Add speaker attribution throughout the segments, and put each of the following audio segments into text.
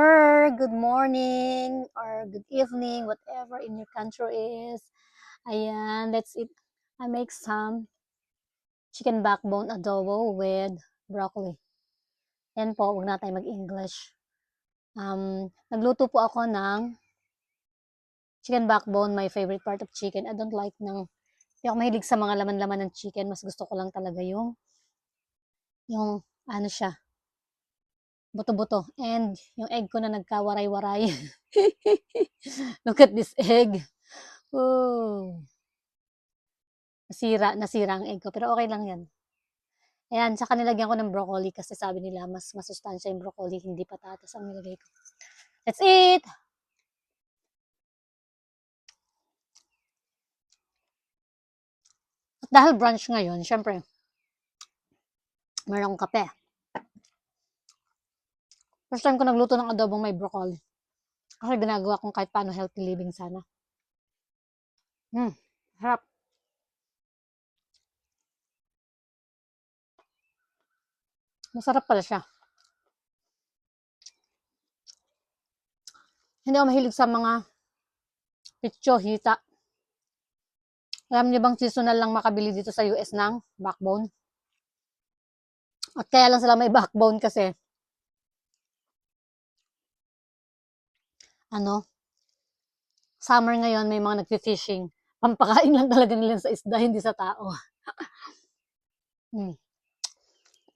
Speaker 1: Good morning or good evening, whatever in your country is. Ayan, let's eat. I make some chicken backbone adobo with broccoli. Yan po, huwag na tayo mag-English. Nagluto po ako ng chicken backbone, my favorite part of chicken. I don't like hindi ako mahilig sa mga laman-laman ng chicken. Mas gusto ko lang talaga yung ano siya, buto-buto. And yung egg ko na nagkawaray-waray. Look at this egg. Oh. Nasira ang egg ko, pero okay lang yan. Ayan, tsaka nilagyan ko ng broccoli kasi sabi nila mas masustansya yung broccoli, hindi patatas ang nilagay ko. Let's eat! At dahil brunch ngayon, syempre, meron akong kape. First time ko nagluto ng adobong may broccoli. Kasi ginagawa kong kahit paano healthy living sana. Harap. Masarap pala siya. Hindi ako mahilig sa mga pitcho, hita. Alam niyo bang seasonal lang makabili dito sa US ng backbone? At kaya lang sila may backbone kasi summer ngayon may mga nagfi-fishing. Pampakain lang talaga nila sa isda, hindi sa tao.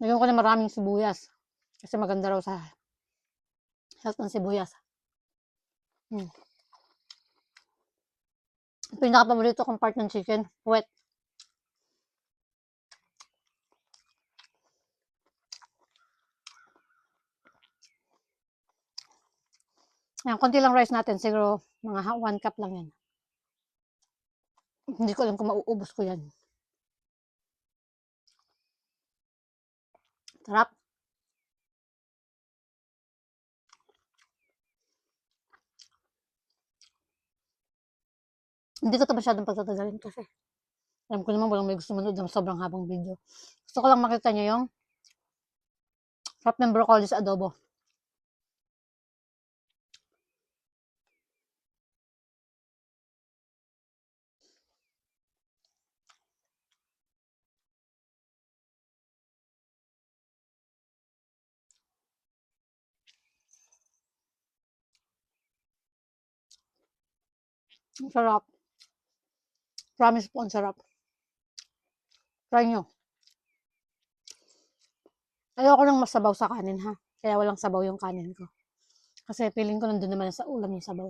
Speaker 1: Lagyan ko na maraming sibuyas. Kasi maganda raw sa health ng sibuyas. Pinaka-paborito kong part ng chicken, wet. Ayan, konti lang rice natin. Siguro mga 1 cup lang yan. Hindi ko alam kung mauubos ko yan. Sarap. Hindi ko ito masyadong pagtatagalin kasi alam ko naman walang may gusto manood ng sobrang habang video. Gusto ko lang makita nyo yung sarap ng broccoli sa adobo. Ang sarap. Promise po, ang sarap. Try nyo. Ayoko lang masabaw sa kanin ha. Kaya walang sabaw yung kanin ko. Kasi feeling ko nandun naman sa ulam yung sabaw.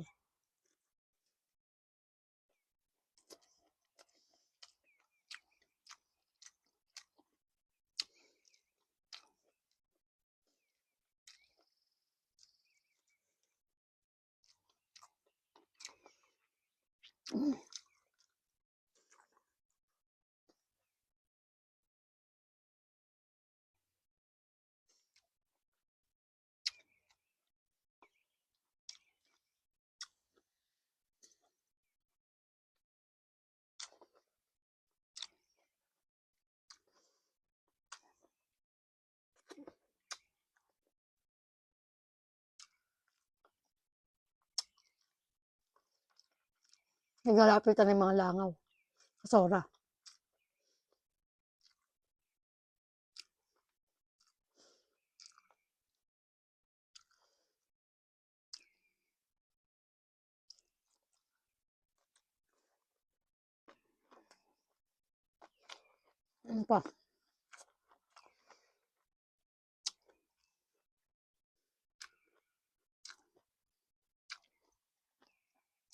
Speaker 1: Naglalapitan ng mga langaw. Kasora. Ano pa?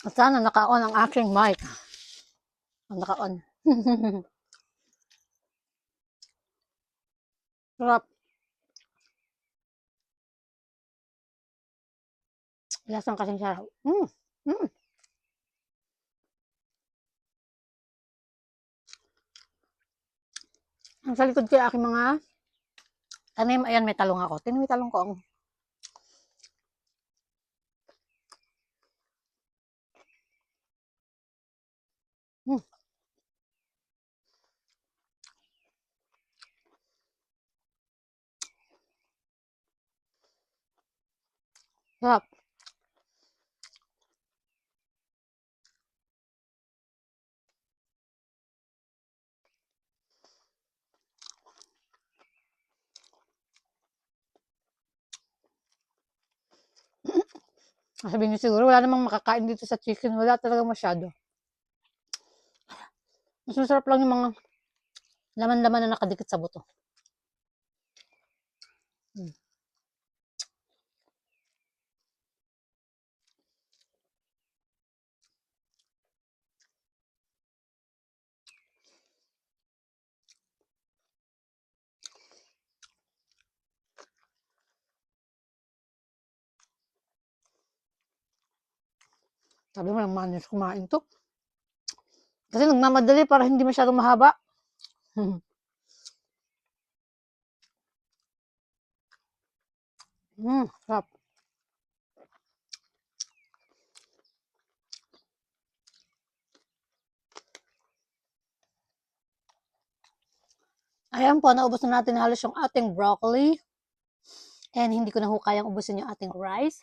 Speaker 1: At sana naka-on ang aking mic. Naka-on. Sarap. Lasang kasing sarap. Ang sa likod kaya aking mga tanim, ayan may talong ako. Tinumi talong ko ang Sarap. Sabihin niyo siguro wala namang makakain dito sa chicken. Wala talaga masyado. Mas masarap lang yung mga laman-laman na nakadikit sa buto. Hmm. Sabi mo lang manis kumain to. Kasi nagmamadali para hindi masyadong mahaba. Sarap. Ayan po, naubos na natin halos yung ating broccoli. And hindi ko na ho kayang ubusin yung ating rice.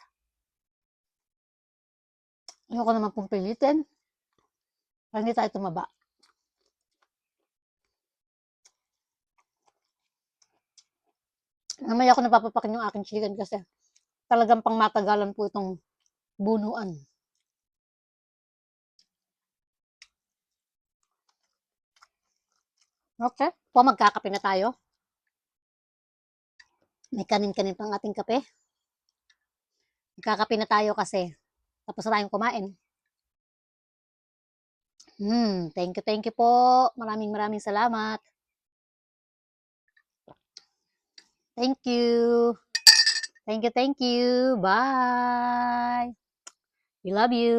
Speaker 1: Ayoko naman pong pilitin. Para hindi tayo tumaba. Namaya ako napapapakin yung aking chicken kasi talagang pang matagalan po itong bunuan. Okay. Po, magkakape na tayo. May kanin-kanin pang ating kape. Magkakape na tayo kasi tapos na tayong kumain. Thank you po. Maraming salamat. Thank you. Thank you. Bye. We love you.